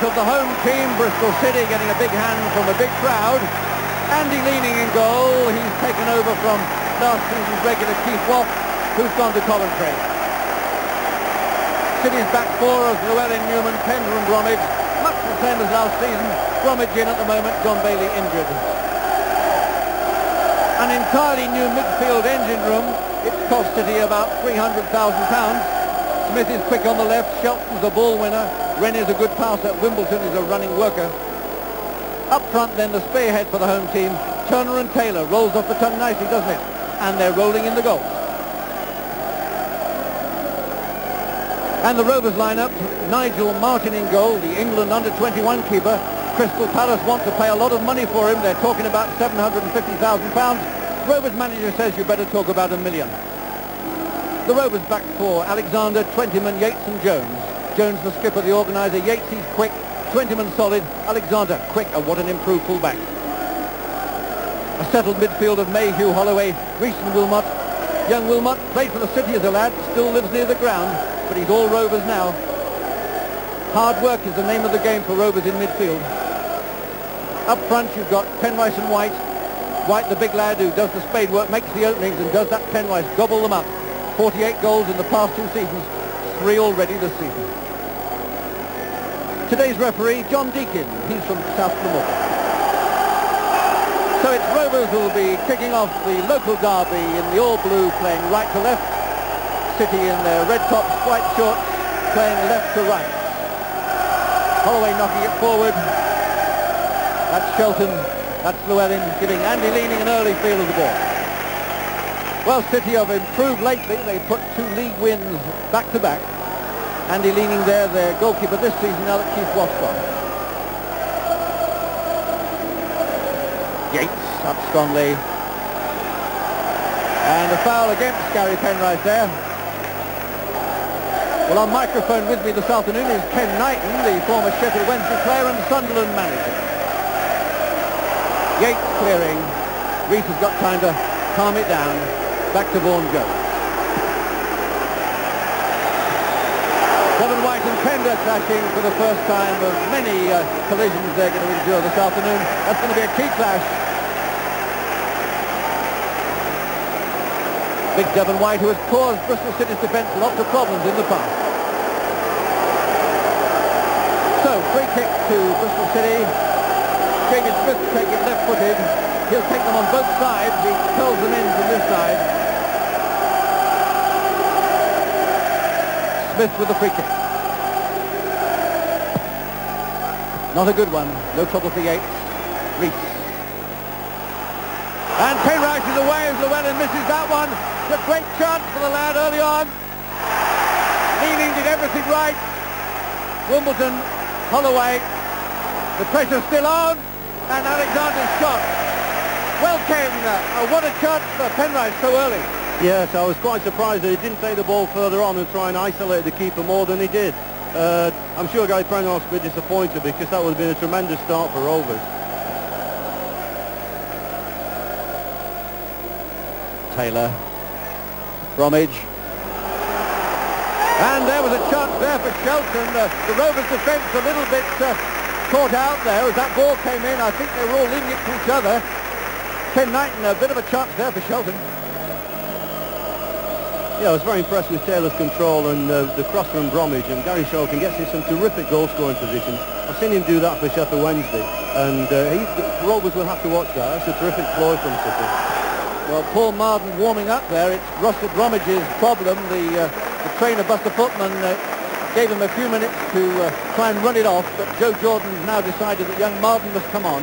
right of the home team, Bristol City, getting a big hand from a big crowd. Andy Leaning in goal. He's taken over from last season's regular Keith Watt, who's gone to Coventry. City's back four of Llewellyn, Newman, Pender and Bromwich, much the same as last season. Bromwich in at the moment, John Bailey injured. An entirely new midfield engine room. It's cost City about £300,000. Smith is quick on the left, Shelton's a ball winner, Rennie's a good passer, Wimbledon is a running worker. Up front then, the spearhead for the home team, Turner and Taylor. Rolls off the tongue nicely, doesn't it? And they're rolling in the goal. And the Rovers lineup, Nigel Martin in goal, the England under-21 keeper. Crystal Palace want to pay a lot of money for him. They're talking about £750,000. Rovers manager says you better talk about £1 million. The Rovers back four, Alexander, Twentyman, Yates and Jones. Jones the skipper, the organiser. Yates, he's quick. Twentyman solid. Alexander quick, and what an improved fullback. A settled midfield of Mayhew, Holloway, Rees and Wilmot. Young Wilmot played for the City as a lad, still lives near the ground, but he's all Rovers now. Hard work is the name of the game for Rovers in midfield. Up front you've got Penrice and White. White, the big lad who does the spade work, makes the openings and does that. Penrice gobble them up. 48 goals in the past 2 seasons, 3 already this season. Today's referee, John Deakin, he's from South Glamorgan. So it's Rovers who will be kicking off the local derby in the all-blue, playing right to left. City in their red tops, white shorts, playing left to right. Holloway knocking it forward. That's Shelton, that's Llewellyn, giving Andy Leaning an early feel of the ball. Well, City have improved lately. They put 2 league wins back-to-back. Andy Leaning there, their goalkeeper this season, now that Keith Watt's gone. Yates up strongly. And a foul against Gary Penrice there. Well, on microphone with me this afternoon is Ken Knighton, the former Sheffield Wednesday player and Sunderland manager. Yates clearing. Rees has got time to calm it down. Back to Vaughan Jones. Devon White and Pender clashing for the first time of many collisions they're going to endure this afternoon. That's going to be a key clash. Big Devon White, who has caused Bristol City's defence lots of problems in the past. So, free kick to Bristol City. David Smith taking it left-footed. He'll take them on both sides. He curls them in from this side. Smith with the free kick. Not a good one. No trouble for Yates. Rees. And Penrice is away as Llewellyn misses that one. It's a great chance for the lad early on. Leaning did everything right. Wimbledon, Holloway. The pressure's still on. And Alexander's shot. Well, Ken, what a chance for Penrice so early. Yes, I was quite surprised that he didn't take the ball further on and try and isolate the keeper more than he did. I'm sure Gary Penrice will be disappointed because that would have been a tremendous start for Rovers. Taylor. Bromwich. And there was a chance there for Shelton. The Rovers defence a little bit caught out there as that ball came in. I think they were all leaving it to each other. Ken Knighton, a bit of a chance there for Shelton. Yeah, I was very impressed with Taylor's control and the cross from Bromwich, and Gary Shelton gets in some terrific goal-scoring positions. I've seen him do that for Sheffield Wednesday, and Rovers will have to watch that. That's a terrific ploy from City. Well, Paul Marden warming up there. It's Russell Bromwich's problem. The trainer, Buster Footman, gave him a few minutes to try and run it off, but Joe Jordan's now decided that young Marden must come on.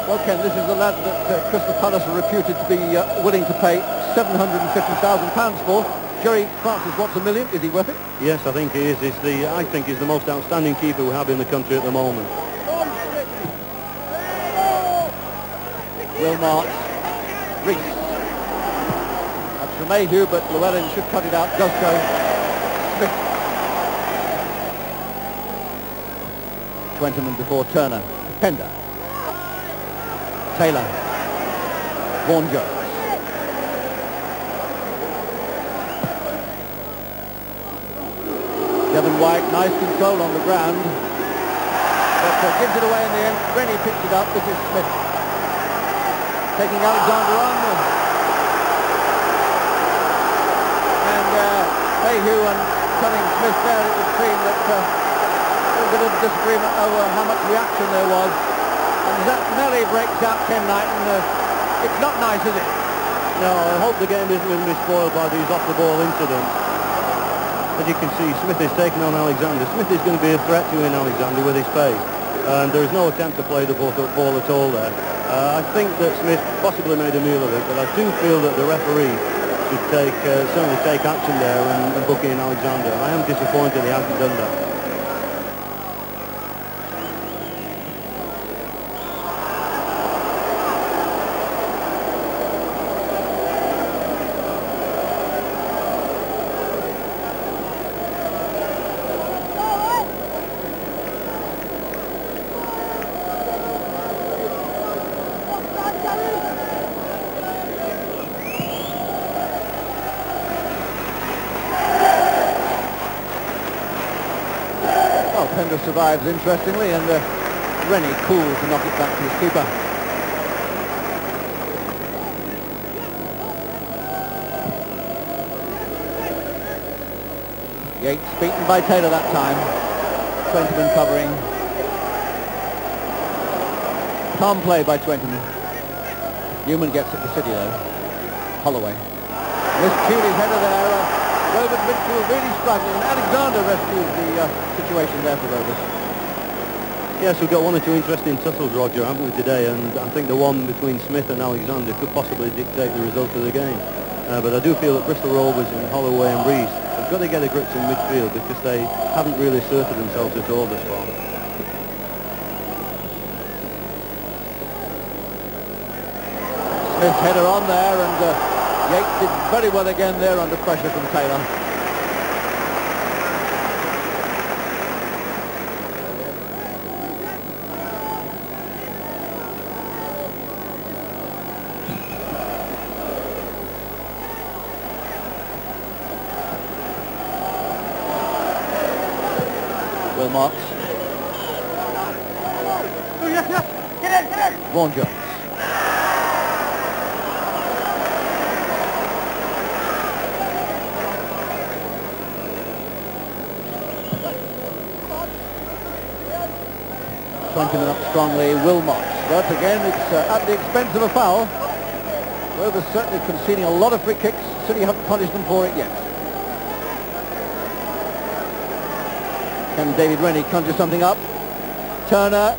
Well, Ken, this is the lad that Crystal Palace are reputed to be willing to pay £750,000 for. Jerry Francis wants $1 million. Is he worth it? Yes, I think he is. I think he's the most outstanding keeper we have in the country at the moment. Wilmot. Rees. That's from Mayhew, but Llewellyn should cut it out. Does go. Smith. Twentyman before Turner. Pender. Taylor. Vaughan Jones. Kevin White, nice control on the ground, but gives it away in the end. Rennie picks it up. This is Smith taking Alexander on, and Mayhew and telling Smith there, it would seem that there was a bit of disagreement over how much reaction there was, and that melee breaks out Ken Knight, and it's not nice, is it? No, I hope the game isn't going to be spoiled by these off-the-ball incidents. As you can see, Smith is taking on Alexander. Smith is going to be a threat to in Alexander with his pace, and there is no attempt to play the ball at all there. I think that Smith possibly made a meal of it, but I do feel that the referee should certainly take action there and book in Alexander. I am disappointed he hasn't done that. Pender survives interestingly, and Rennie cool to knock it back to his keeper. Yates beaten by Taylor that time. Twentyman covering. Calm play by Twentyman. Newman gets it to City though. Holloway. Missed Cooley's header there. Rovers midfield really struggling, and Alexander rescues the situation there for Rovers. Yes, we've got one or two interesting tussles, Roger, haven't we, today, and I think the one between Smith and Alexander could possibly dictate the result of the game. But I do feel that Bristol Rovers and Holloway and Rees have got to get a grip in midfield because they haven't really asserted themselves at all this far. Smith's header on there, and Yates did very well again there under pressure from Taylor. Wilmot. Vaughan Jones. Twentyman up strongly, Wilmot. But again, it's at the expense of a foul. Rovers certainly conceding a lot of free kicks. City haven't punished them for it yet. Can David Rennie conjure something up? Turner.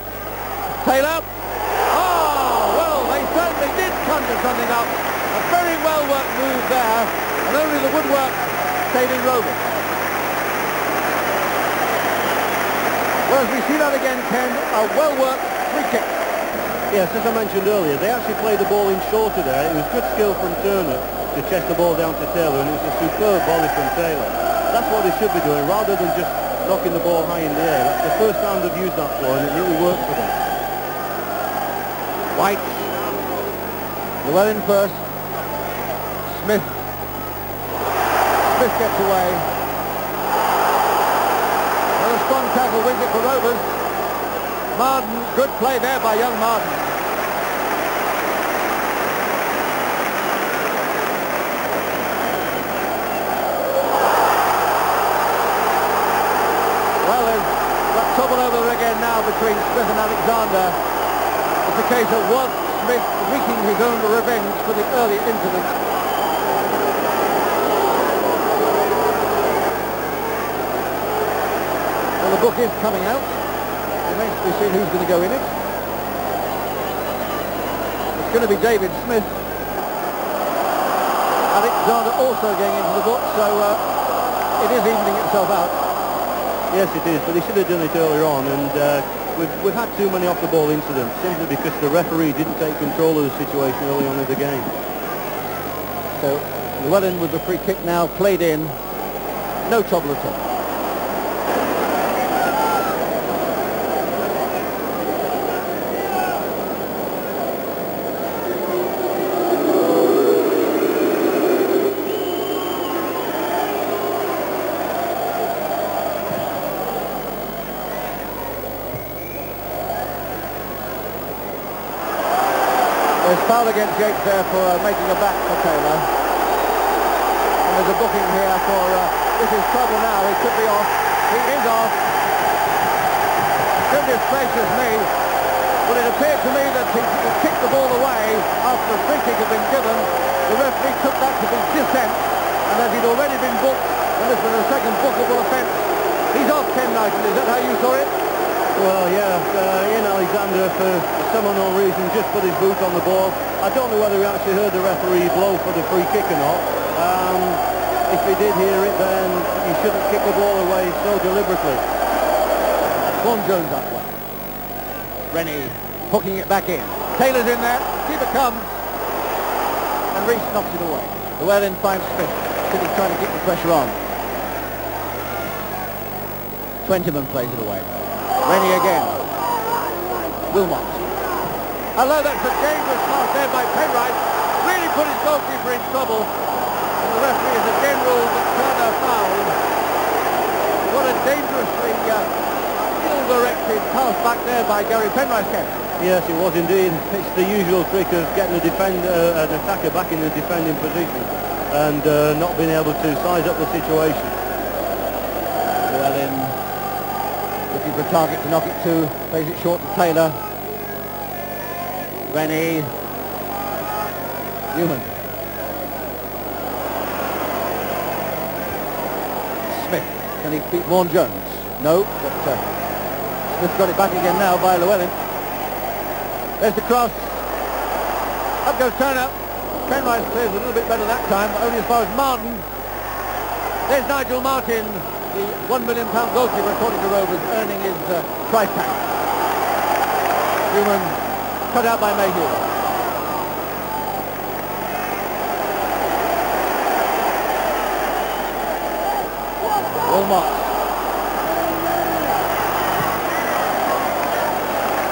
Taylor. Oh, well, they certainly did conjure something up. A very well-worked move there, and only the woodwork saving Rovers. Well, as we see that again, Ken, a well-worked free kick. Yes, as I mentioned earlier, they actually played the ball in shorter there. It was good skill from Turner to chest the ball down to Taylor, and it was a superb volley from Taylor. That's what they should be doing, rather than just knocking the ball high in the air. That's the first time they've used that floor, and it really worked for them. White. Llewellyn first. Smith. Smith gets away. A strong tackle wins it for Rovers. Marden, good play there by young Marden. Well, there's got trouble over there again now between Smith and Alexander. It's a case of was Smith wreaking his own revenge for the early incident. The book is coming out. Remains to be seen who's going to go in it. It's going to be David Smith. Alexander also going into the book, so it is evening itself out. Yes, it is, but he should have done it earlier on, and we've had too many off-the-ball incidents simply because the referee didn't take control of the situation early on in the game. So Llewellyn with the free kick now played in. No trouble at all. Foul against Yates there for making a back for Taylor. And there's a booking here for, this is trouble now, he could be off. He is off. Goodness gracious me. Well, it appeared to me that he kicked the ball away after the free kick had been given. The referee took that to be dissent, and that he'd already been booked, and this was a second bookable offence. He's off, Ken Knighton. Is that how you saw it? Well, yeah, Ian Alexander, for some unknown reason, just put his boot on the ball. I don't know whether he actually heard the referee blow for the free kick or not. If he did hear it, then he shouldn't kick the ball away so deliberately. Vaughan Jones up well. Rennie hooking it back in. Taylor's in there. Keeper comes. And Rees knocks it away. Llewellyn finds Smith. City trying to keep the pressure on. Twentyman plays it away. Rennie again. Wilmot. Although that's a dangerous pass there by Penrice. Really put his goalkeeper in trouble. And the referee has again ruled that Turner fouled. What a dangerously ill-directed pass back there by Gary Penrice. Yes, it was indeed. It's the usual trick of getting the an attacker back in the defending position and not being able to size up the situation. Llewellyn looking for a target to knock it to, plays it short to Taylor. Rennie. Newman. Smith. Can he beat Vaughan Jones? No, but Smith got it back again now by Llewellyn. There's the cross. Up goes Turner. Penrice plays a little bit better that time, only as far as Martin. There's Nigel Martin, the £1 million goalkeeper, according to Rovers, earning his price tag. Newman cut out by Mayhew. Wilmot.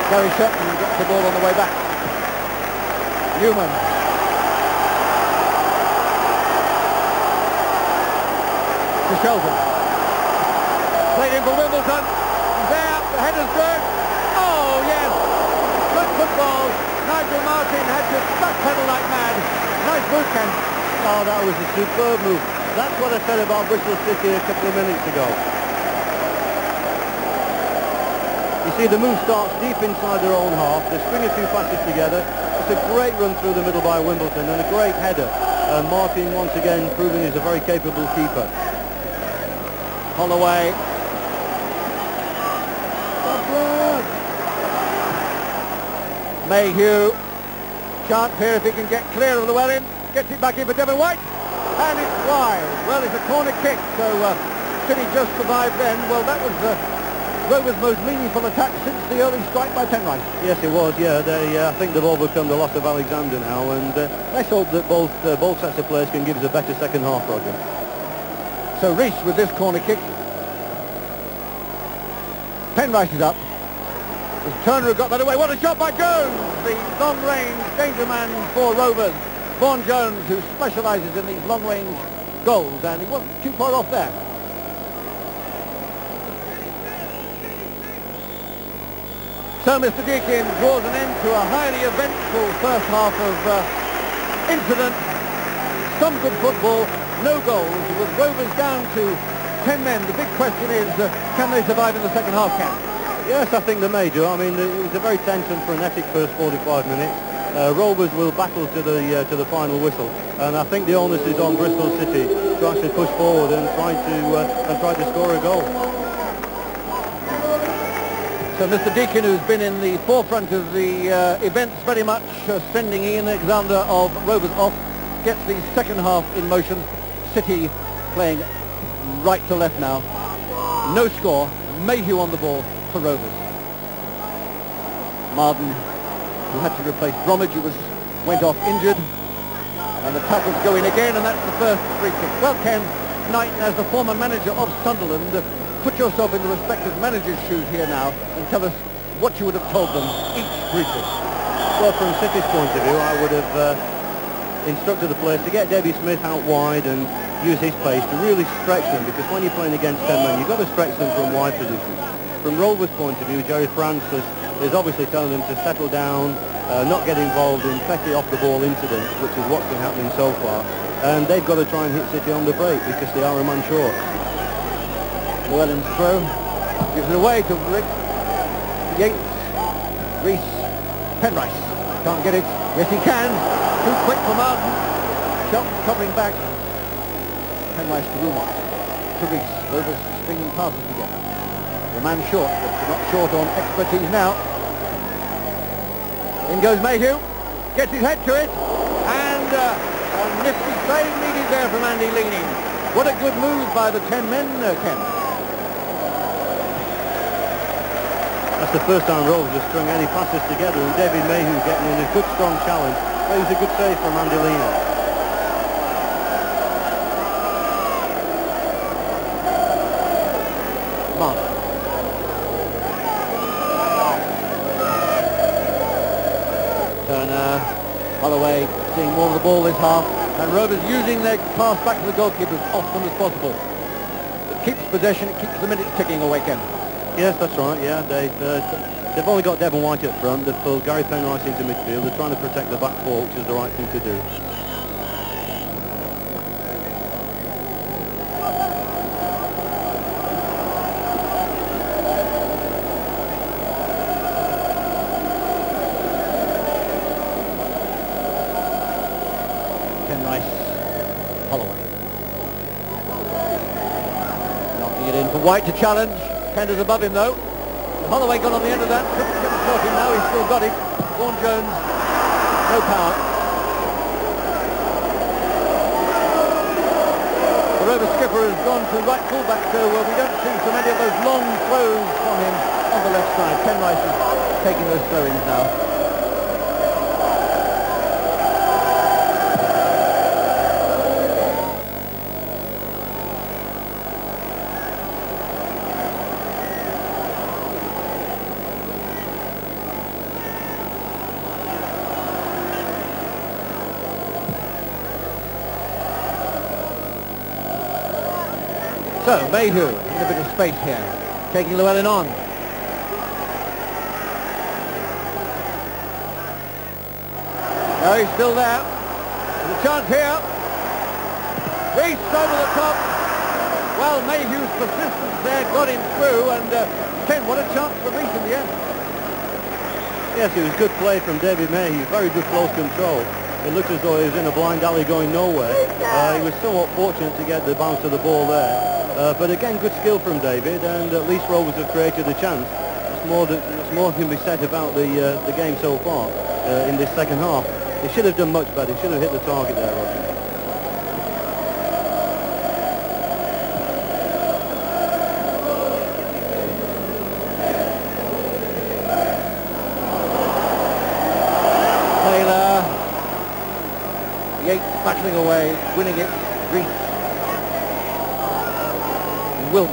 Gary Shetland gets the ball on the way back. Newman. To Shelton. Played in for Wimbledon. There, the header's good. Oh, yes. Good football. Nigel Martin had to backpedal like mad. Nice move, Ken. Oh, that was a superb move. That's what I said about Bristol City a couple of minutes ago. You see, the move starts deep inside their own half. They string a few passes together. It's a great run through the middle by Wimbledon and a great header. And Martin, once again, proving he's a very capable keeper. Holloway. Mayhew. Chance here if he can get clear of Llewellyn. Gets it back in for Devon White. And it's wide. Well, it's a corner kick. So City just survived then. Well, that was Rovers' most meaningful attack since the early strike by Penrice. Yes, it was. Yeah, I think they've overcome the loss of Alexander now, and let's hope that both sets of players can give us a better second half, Roger. So Rees with this corner kick. Penrice is up. As Turner got that away. What a shot by Jones! The long-range danger man for Rovers. Vaughan Jones, who specialises in these long-range goals, and he wasn't too far off there. So Mr. Deakin draws an end to a highly eventful first half of incident. Some good football, no goals. With Rovers down to 10 men, the big question is, can they survive in the second half, Ken? Yes, I think they may do. I mean, it was a very tense and frenetic first 45 minutes. Rovers will battle to the final whistle, and I think the onus is on Bristol City to actually push forward and try to score a goal. So Mr. Deakin, who's been in the forefront of the events very much, sending Ian Alexander of Rovers off, gets the second half in motion. City playing right to left now. No score. Mayhew on the ball for Rovers. Marden, who had to replace Bromwich, who went off injured. And the tackle's going again, and that's the first free kick. Well, Ken, Knighton, as the former manager of Sunderland, put yourself in the respective manager's shoes here now and tell us what you would have told them each briefly. Well, from City's point of view, I would have instructed the players to get Debbie Smith out wide and use his pace to really stretch them, because when you're playing against 10 men, you've got to stretch them from wide positions. From Rovers' point of view, Jerry Francis is obviously telling them to settle down, not get involved in petty off-the-ball incidents, which is what's been happening so far. And they've got to try and hit City on the break because they are a man short. Llewellyn's throw gives it away to Yates, Reese, Penrice. Can't get it. Yes, he can. Too quick for Martin. Shelton covering back. Penrice to Wilmot. To Reese. Rovers stringing passes together. The man short, but not short on expertise now. In goes Mayhew. Gets his head to it. And a nifty save needed there from Andy Leaning. What a good move by the 10 men, Ken. That's the first time Rovers have strung any passes together, and David Mayhew getting in a good strong challenge. It was a good save from Andy Leaning. Mark. Turner, Holloway seeing more of the ball this half, and Rovers using their pass back to the goalkeepers as often as possible. It keeps possession, it keeps the minutes ticking away, Ken. Yes, that's right, yeah. They've only got Devon White up front. They've pulled Gary Penrice into midfield. They're trying to protect the back four, which is the right thing to do. Penrice, Holloway. Knocking it in for White to challenge. Pender's above him though. Holloway got on the end of that. Couldn't stop him now. He's still got it. Vaughan Jones, no power. The Rovers skipper has gone to right fullback, so we don't see so many of those long throws from him on the left side. Penrice is taking those throw-ins now. So, Mayhew in a bit of space here, taking Llewellyn on. No, he's still there. There's a chance here. Reese over the top. Well, Mayhew's persistence there got him through, and Ken, what a chance for Reese in the end. Yes, it was good play from David Mayhew, very good close control. It looked as though he was in a blind alley going nowhere. He was somewhat fortunate to get the bounce of the ball there. But again, good skill from David, and at least Rovers have created a chance. There's more can be said about the game so far in this second half. They should have done much better. They should have hit the target there, Roger. Taylor, Yates battling away, winning it. Reese. Wilmot.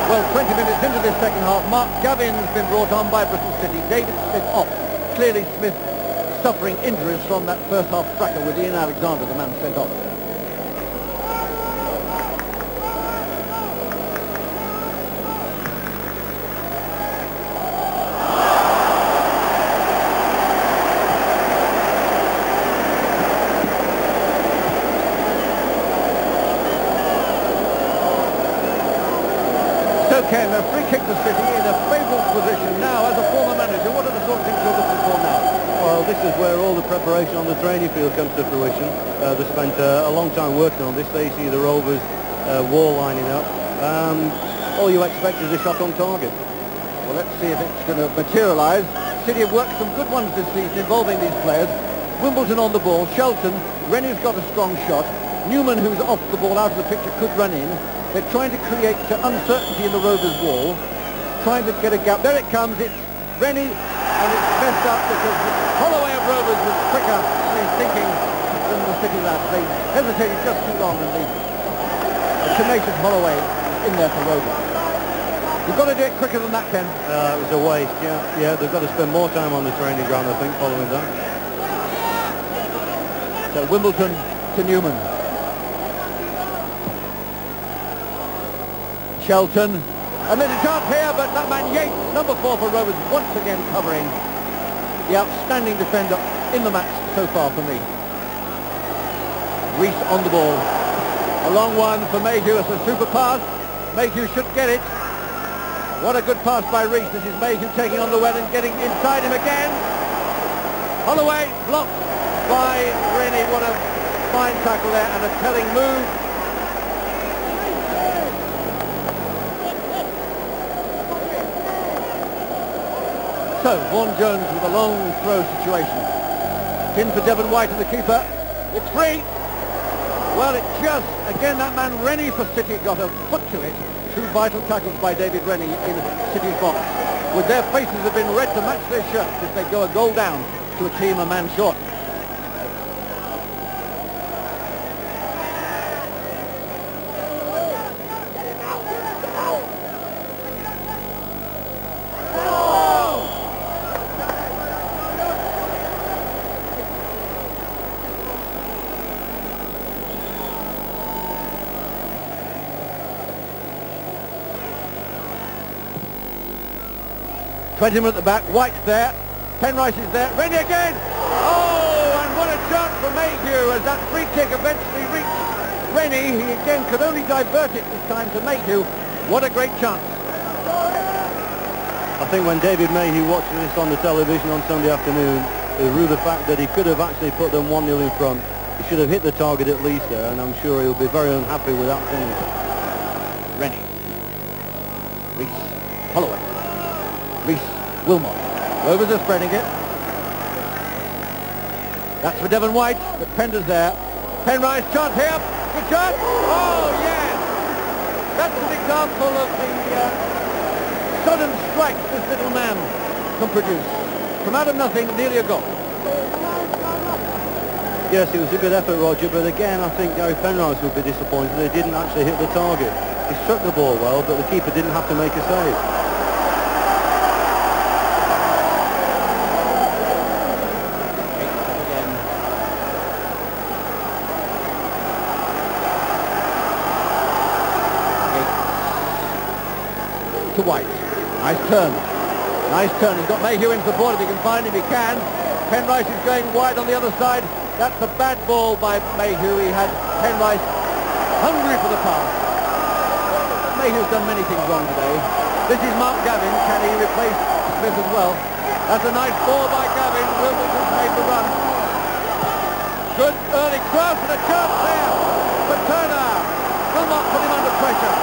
Well, 20 minutes into this second half, Mark Gavin's been brought on by Bristol City. David Smith off. Clearly Smith suffering injuries from that first half fracas with Ian Alexander, the man sent off. Ken, a free kick to City in a favourable position now as a former manager. What are the sort of things you're looking for now? Well, this is where all the preparation on the training field comes to fruition. They spent a long time working on this. They see the Rovers wall lining up. All you expect is a shot on target. Well, let's see if it's going to materialise. City have worked some good ones this season involving these players. Wimbledon on the ball. Shelton. Rennie's got a strong shot. Newman, who's off the ball out of the picture, could run in. They're trying to create uncertainty in the Rovers' wall, trying to get a gap. There it comes, it's Rennie, and it's messed up because Holloway of Rovers was quicker in his thinking than the City lads. They hesitated just too long, and the tenacious Holloway is in there for Rovers. You've got to do it quicker than that, Ken. It was a waste, yeah. Yeah, they've got to spend more time on the training ground, I think, following that. So Wimbledon to Newman. Shelton. And there's a chance here, but that man Yates, number 4 for Rovers, once again covering the outstanding defender in the match so far for me. Rees on the ball. A long one for Mayhew. It's a super pass. Mayhew should get it. What a good pass by Rees. This is Mayhew taking on the well and getting inside him again. Holloway blocked by Rennie. What a fine tackle there and a telling move. So, Vaughan Jones with a long throw situation. In for Devon White and the keeper. It's free. Well, it just, again, that man Rennie for City got a foot to it. 2 vital tackles by David Rennie in City's box. Would their faces have been red to match their shirts if they go a goal down to a team a man short? Twentyman at the back, White's there, Penrice is there, Rennie again! Oh, and what a chance for Mayhew as that free kick eventually reached Rennie. He again could only divert it this time to Mayhew. What a great chance. I think when David Mayhew watches this on the television on Sunday afternoon, through the fact that he could have actually put them 1-0 in front, he should have hit the target at least there, and I'm sure he'll be very unhappy with that finish. Rennie. Rees. Holloway. Rees, Wilmot. Rovers are spreading it. That's for Devon White, but Pender's there. Penrice, chance here. Good shot. Oh, yes. That's an example of the sudden strike this little man can produce. From out of nothing, nearly a goal. Yes, it was a good effort, Roger, but again, I think Gary Penrice would be disappointed they didn't actually hit the target. He struck the ball well, but the keeper didn't have to make a save. To White. Nice turn. Nice turn. He's got Mayhew into the ball if he can find him. He can. Penrice is going wide on the other side. That's a bad ball by Mayhew. He had Penrice hungry for the pass. Mayhew's done many things wrong today. This is Mark Gavin. Can he replace Smith as well? That's a nice ball by Gavin. Wimbledon's made the run. Good early cross and a chance there for Turner. Wilmot put him under pressure.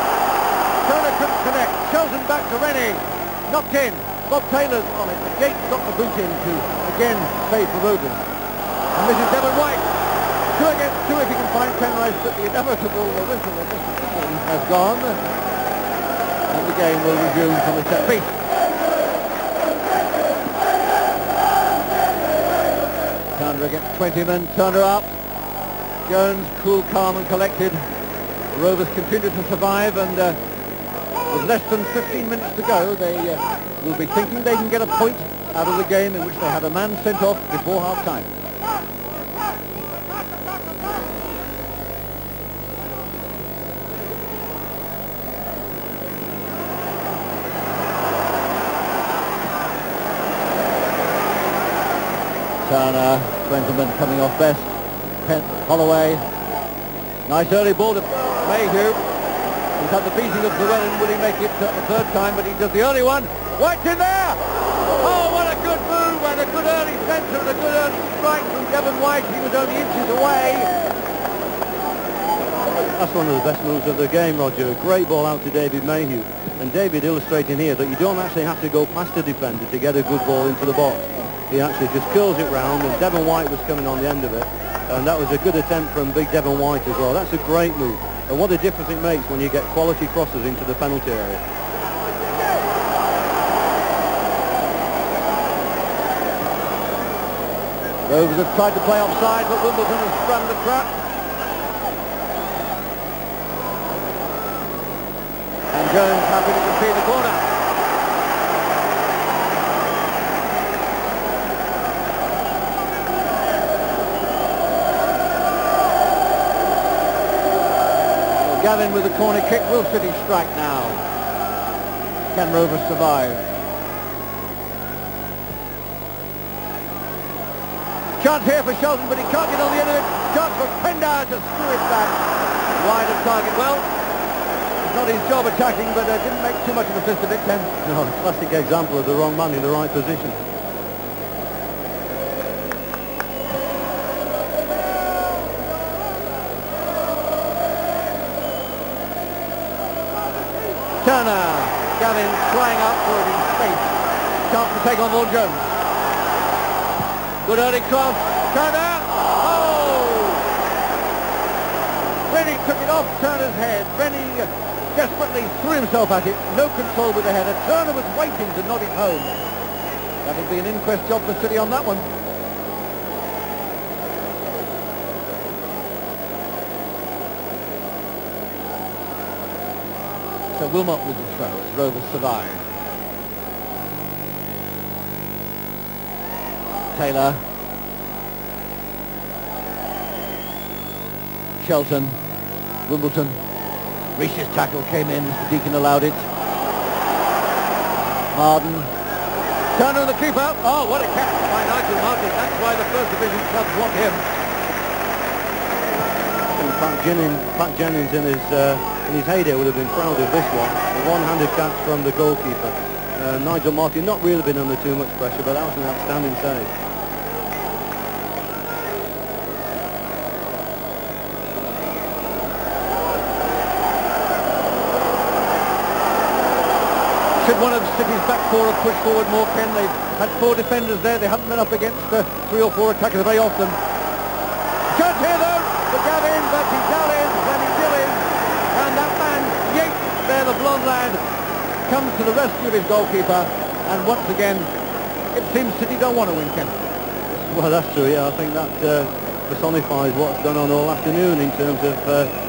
Turner couldn't connect. Chosen back to Rennie. Knocked in. Bob Taylor's on it. Yates got the boot in to again save for Rovers. And this is Devon White. 2 against 2 if he can find Penrice, but the inevitable whistle of Mr. Dixon has gone. And the game will resume from the set piece. Turner against Twentyman. Turner up. Jones cool, calm and collected. Rovers continue to survive, and with less than 15 minutes to go, they will be thinking they can get a point out of the game in which they had a man sent off before half-time. Turner, Twentyman coming off best. Holloway. Nice early ball to Mayhew. He's had the beating of Llewellyn. Will he make it the 3rd time? But he does the early one. White's in there! Oh, what a good move and a good early centre and a good early strike from Devon White. He was only inches away. That's one of the best moves of the game, Roger. A great ball out to David Mayhew. And David illustrating here that you don't actually have to go past the defender to get a good ball into the box. He actually just curls it round, and Devon White was coming on the end of it. And that was a good attempt from big Devon White as well. That's a great move. And what a difference it makes when you get quality crosses into the penalty area. Rovers have tried to play offside, but Wimbledon has sprung the trap. And Jones happy to concede the corner. Gavin with the corner kick. Will City strike now? Can Rovers survive? Chance here for Shelton, but he can't get on the end of it. Chance for Pender to screw it back. Wide of target. Well, it's not his job attacking, but didn't make too much of a fist of it, Ken. No, classic example of the wrong man in the right position. Turner. Gavin flying out for it in space. Chance to take on Vaughan Jones. Good early cross. Turner. Oh! Rennie took it off Turner's head. Rennie desperately threw himself at it. No control with the header. Turner was waiting to nod it home. That'll be an inquest job for City on that one. So Wilmot with the throw as Rovers survive. Taylor. Shelton. Wimbledon. Reish's tackle came in. Mr. Deacon allowed it. Marden. Turner and the keeper. Oh, what a catch by Nigel Martin. That's why the First Division clubs want him. Pat Jennings in his heyday would have been proud of this one. The one-handed catch from the goalkeeper. Nigel Martin not really been under too much pressure, but that was an outstanding save. Should one of City's back four have pushed forward more, Ken? They've had four defenders there. They haven't been up against three or four attackers very often. Chance here though for Gavin, but he's Dallins and he's Dillins. And that man, Yates, there, the blonde lad, comes to the rescue of his goalkeeper. And once again, it seems City don't want to win, Ken. Well, that's true, yeah. I think that personifies what's gone on all afternoon in terms of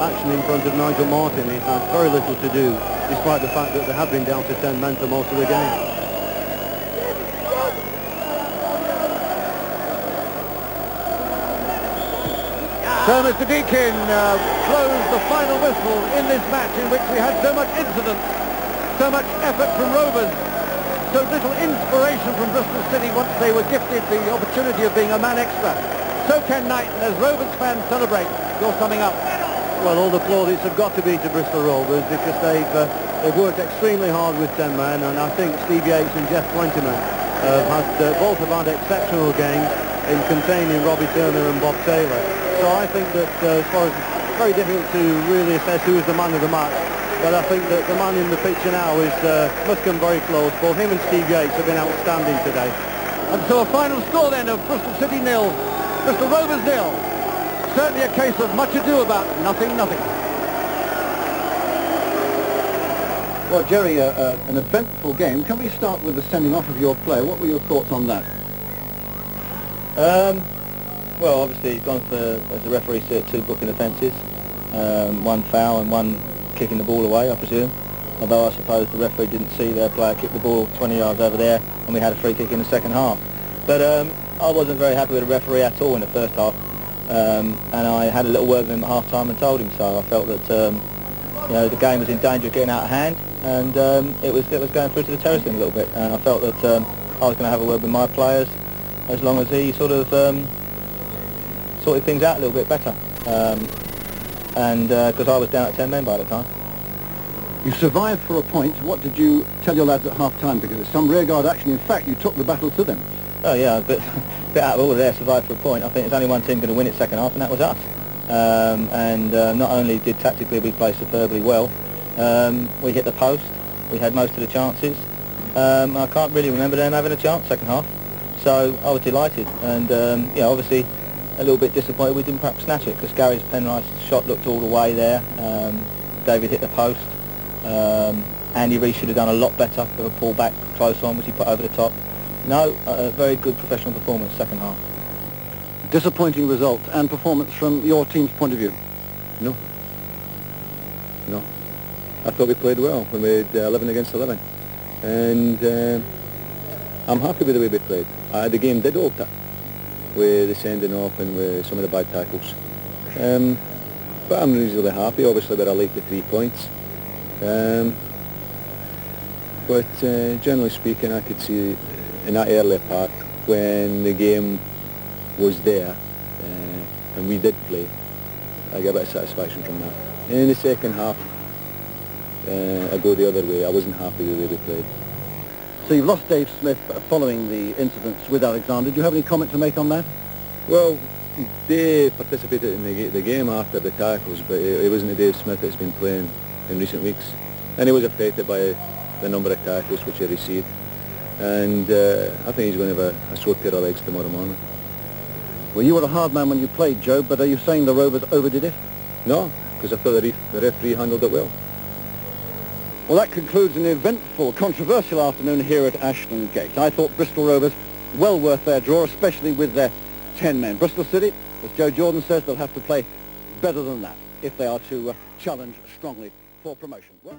action in front of Nigel Martin. He's had very little to do, despite the fact that they have been down to 10 men for most of the game. So Mr. Deakin blows the final whistle in this match in which we had so much incident, so much effort from Rovers, so little inspiration from Bristol City once they were gifted the opportunity of being a man extra. So Ken Knighton, as Rovers fans celebrate, you're summing up. Well, all the plaudits have got to be to Bristol Rovers because they've worked extremely hard with 10 men, and I think Steve Yates and Jeff Twentyman both have had exceptional games in containing Robbie Turner and Bob Taylor. So I think that as far as it's very difficult to really assess who is the man of the match, but I think that the man in the picture now must come very close. Both him and Steve Yates have been outstanding today. And so a final score then of Bristol City 0, Bristol Rovers 0. Certainly a case of much ado about nothing. Well, Jerry, an eventful game. Can we start with the sending off of your player? What were your thoughts on that? Well, obviously he's gone for, as the referee said, 2 booking offences, one foul and one kicking the ball away, I presume. Although I suppose the referee didn't see their player kick the ball 20 yards over there, and we had a free kick in the second half. But I wasn't very happy with the referee at all in the first half, and I had a little word with him at half time and told him so. I felt that the game was in danger of getting out of hand, and it was going through to the terracing a little bit, and I felt that I was going to have a word with my players as long as he sort of sorted things out a little bit better, and because I was down at 10 men by the time. You survived for a point. What did you tell your lads at half-time? Because there's some rearguard action. In fact, you took the battle to them. Oh yeah, a bit out of order there, survived for a point. I think there's only one team going to win it second half, and that was us. Not only did tactically we play superbly well, we hit the post, we had most of the chances. I can't really remember them having a chance second half, so I was delighted, and obviously a little bit disappointed we didn't perhaps snatch it, because Gary's Penrith's shot looked all the way there. David hit the post. Andy Rees should have done a lot better with a pull back close on, which he put over the top. No, a very good professional performance second half. Disappointing result and performance from your team's point of view? No. I thought we played well. We made 11 against 11. And I'm happy with the way we played. The game did alter with the sending off and with some of the bad tackles. But I'm reasonably happy. Obviously, we're late to 3 points. But generally speaking, I could see in that earlier part when the game was there and we did play, I get a bit of satisfaction from that. And in the second half, I go the other way. I wasn't happy with the way we played. So you've lost Dave Smith following the incidents with Alexander. Do you have any comment to make on that? Well, they participated in the game after the tackles, but it wasn't the Dave Smith that's been playing in recent weeks. And he was affected by the number of tackles which he received. And I think he's going to have a sore pair of legs tomorrow morning. Well, you were a hard man when you played, Joe, but are you saying the Rovers overdid it? No, because I thought the referee handled it well. Well, that concludes an eventful, controversial afternoon here at Ashton Gate. I thought Bristol Rovers well worth their draw, especially with their 10 men. Bristol City, as Joe Jordan says, they'll have to play better than that if they are to challenge strongly for promotion. Well,